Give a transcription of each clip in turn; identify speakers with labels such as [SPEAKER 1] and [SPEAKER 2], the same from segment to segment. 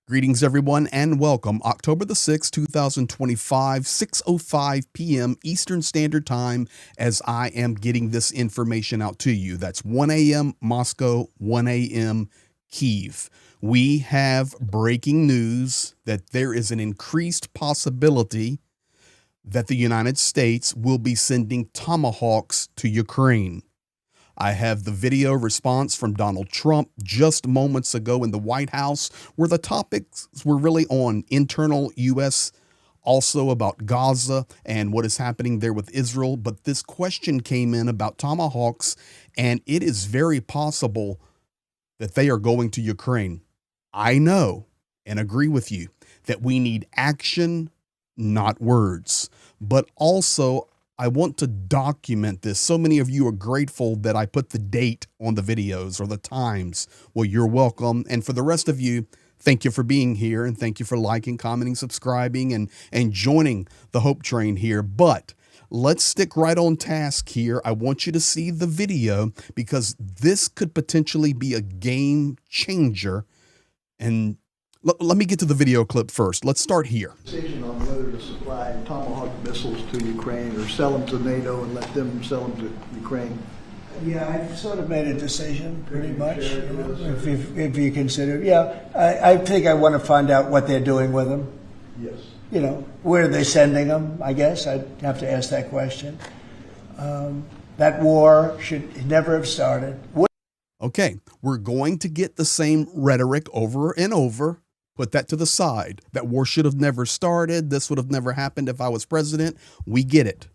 [SPEAKER 1] Greetings, everyone, and welcome. October the 6th, 2025, 6:05 p.m. Eastern Standard Time, as I am getting this information out to you. That's 1 a.m. Moscow, 1 a.m. Kyiv. We have breaking news that there is an increased possibility that the United States will be sending Tomahawks to Ukraine. I have the video response from Donald Trump just moments ago in the White House, where the topics were really on internal U.S., also about Gaza and what is happening there with Israel. But this question came in about Tomahawks, and it is very possible that they are going to Ukraine. I know and agree with you that we need action, not words, but also I want to document this. So many of you are grateful that I put the date on the videos or the times. Well, you're welcome. And for the rest of you, thank you for being here, and thank you for liking, commenting, subscribing, and joining the Hope Train here. But let's stick right on task here. I want you to see the video because this could potentially be a game changer. And let me get to the video clip first. Let's start here.
[SPEAKER 2] Decision on whether to supply Tomahawk missiles to Ukraine or sell them to NATO and let them sell them to Ukraine.
[SPEAKER 3] Yeah, I've sort of made a decision, pretty much. If you consider, I think I want to find out what they're doing with them.
[SPEAKER 2] Yes.
[SPEAKER 3] You know, where are they sending them? I guess I'd have to ask that question. That war should never have started.
[SPEAKER 1] Okay, we're going to get the same rhetoric over and over. Put that to the side. That war should have never started. This would have never happened if I was president. We get it.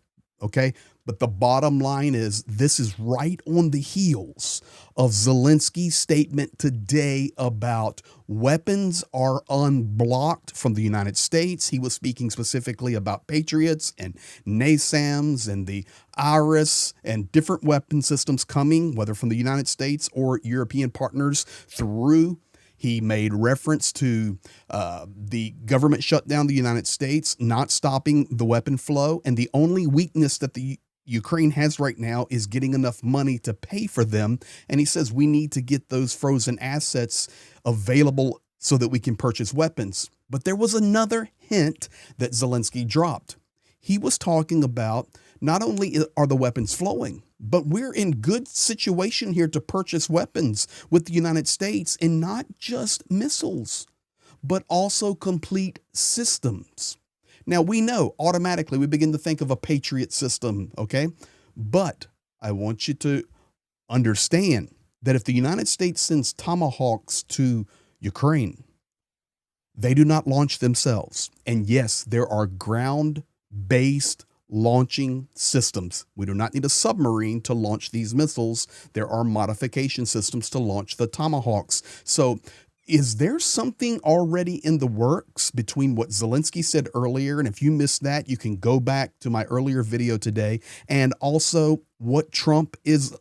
[SPEAKER 1] Okay. But the bottom line is this is right on the heels of Zelensky's statement today about weapons are unblocked from the United States. He was speaking specifically about Patriots and NASAMS and the IRIS and different weapon systems coming, whether from the United States or European partners through. He made reference to the government shutdown of the United States, not stopping the weapon flow. And the only weakness that the Ukraine has right now is getting enough money to pay for them. And he says we need to get those frozen assets available so that we can purchase weapons. But there was another hint that Zelensky dropped. He was talking about not only are the weapons flowing, but we're in good situation here to purchase weapons with the United States, and not just missiles, but also complete systems. Now, we know automatically we begin to think of a Patriot system, okay? But I want you to understand that if the United States sends Tomahawks to Ukraine, they do not launch themselves. And yes, there are ground-based launching systems. We do not need a submarine to launch these missiles. There are modification systems to launch the Tomahawks. So is there something already in the works between what Zelensky said earlier? And if you missed that, you can go back to my earlier video today, and also what Trump is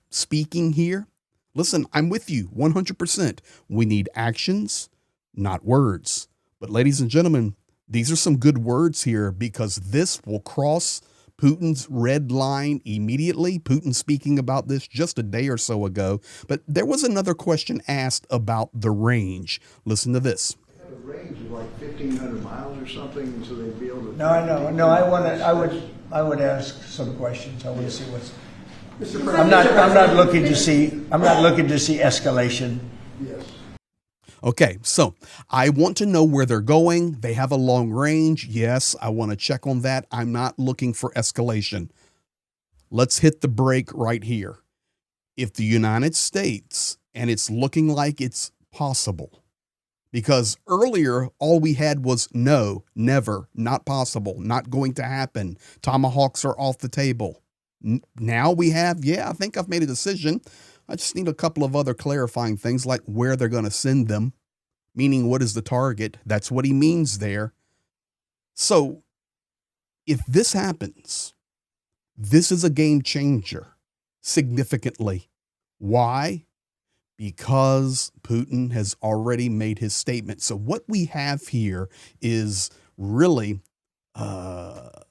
[SPEAKER 1] speaking here. Listen, I'm with you 100%. We need actions, not words. But ladies and gentlemen, these are some good words here because this will cross Putin's red line immediately. Putin speaking about this just a day or so ago. But there was another question asked about the range. Listen to this.
[SPEAKER 2] The range is like 1,500 miles or something, so they'd be able to.
[SPEAKER 3] No, I know. No, I would ask some questions. I want to see what's. I'm not looking to see escalation.
[SPEAKER 2] Yes.
[SPEAKER 1] Okay, so I want to know where they're going. They have a long range. Yes, I want to check on that. I'm not looking for escalation. Let's hit the brake right here. If the United States, and it's looking like it's possible, because earlier all we had was no, never, not possible, not going to happen. Tomahawks are off the table. Now we have, I think I've made a decision. I just need a couple of other clarifying things like where they're going to send them, meaning what is the target? That's what he means there. So if this happens, this is a game changer significantly. Why? Because Putin has already made his statement. So what we have here is really a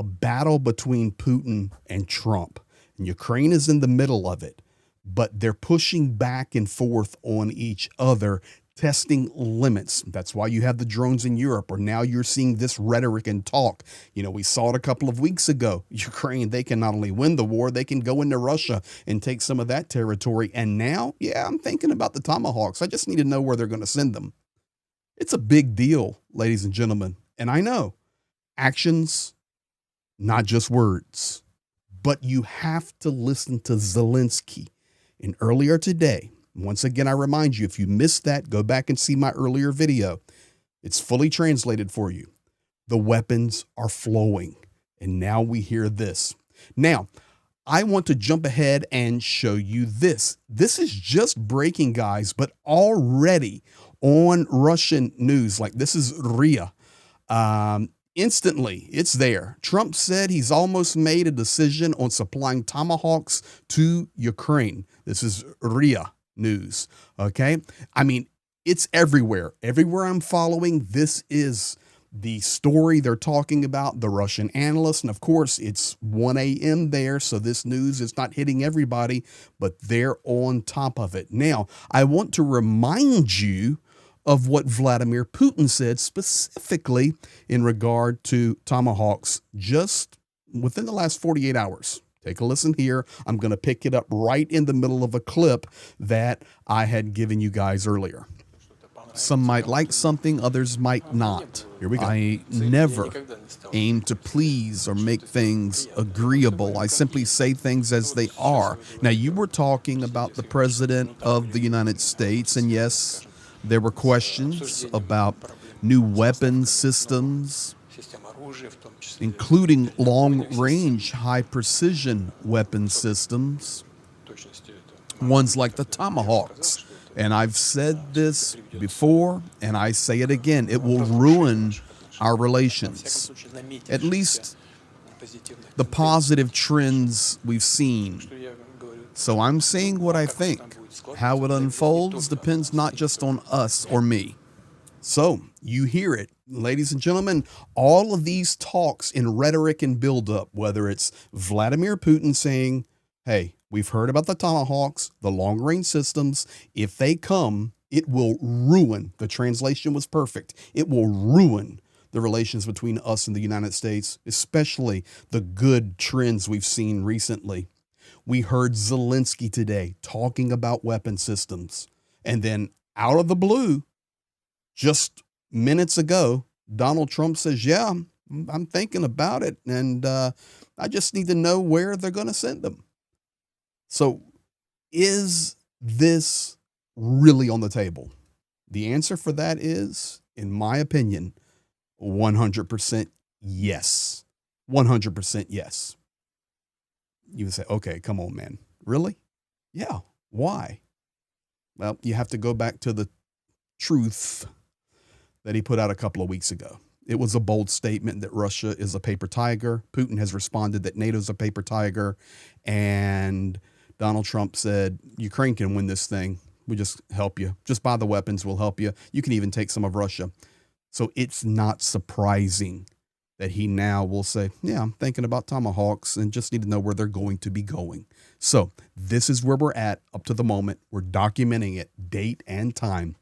[SPEAKER 1] battle between Putin and Trump. And Ukraine is in the middle of it. But they're pushing back and forth on each other testing limits. That's why you have the drones in Europe, or now you're seeing this rhetoric and talk. You know, we saw it a couple of weeks ago. Ukraine, they can not only win the war, they can go into Russia and take some of that territory. And now, yeah, I'm thinking about the Tomahawks. I just need to know where they're going to send them. It's a big deal, ladies and gentlemen. And I know actions, not just words, but you have to listen to Zelensky. And earlier today, once again, I remind you, if you missed that, go back and see my earlier video. It's fully translated for you. The weapons are flowing. And now we hear this. Now, I want to jump ahead and show you this. This is just breaking, guys, but already on Russian news, like this is RIA. Instantly, it's there. Trump said he's almost made a decision on supplying Tomahawks to Ukraine. This is RIA news. Okay. I mean, it's everywhere. Everywhere I'm following, this is the story they're talking about, the Russian analysts. And of course, it's 1 a.m. there. So this news is not hitting everybody, but they're on top of it. Now, I want to remind you of what Vladimir Putin said specifically in regard to Tomahawks just within the last 48 hours. Take a listen here. I'm going to pick it up right in the middle of a clip that I had given you guys earlier. Some might like something, others might not. Here we go. I never aim to please or make things agreeable. I simply say things as they are. Now, you were talking about the President of the United States, and yes, there were questions about new weapon systems, including long-range, high-precision weapon systems, ones like the Tomahawks. And I've said this before, and I say it again, it will ruin our relations, at least the positive trends we've seen. So I'm saying what I think. How it unfolds depends not just on us or me. So you hear it, ladies and gentlemen, all of these talks in rhetoric and buildup, whether it's Vladimir Putin saying, hey, we've heard about the Tomahawks, the long-range systems. If they come, it will ruin. The translation was perfect. It will ruin the relations between us and the United States, especially the good trends we've seen recently. We heard Zelensky today talking about weapon systems. And then out of the blue, just minutes ago, Donald Trump says, yeah, I'm thinking about it. And I just need to know where they're going to send them. So is this really on the table? The answer for that is, in my opinion, 100% yes. 100% yes. You would say, okay, come on, man. Really? Yeah. Why? Well, you have to go back to the truth that he put out a couple of weeks ago. It was a bold statement that Russia is a paper tiger. Putin has responded that NATO's a paper tiger. And Donald Trump said, Ukraine can win this thing. We just help you. Just buy the weapons. We'll help you. You can even take some of Russia. So it's not surprising that he now will say, yeah, I'm thinking about Tomahawks and just need to know where they're going to be going. So this is where we're at up to the moment. We're documenting it, date and time.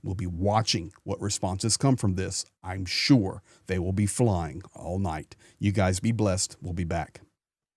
[SPEAKER 1] We'll be watching what responses come from this. I'm sure they will be flying all night. You guys be blessed. We'll be back.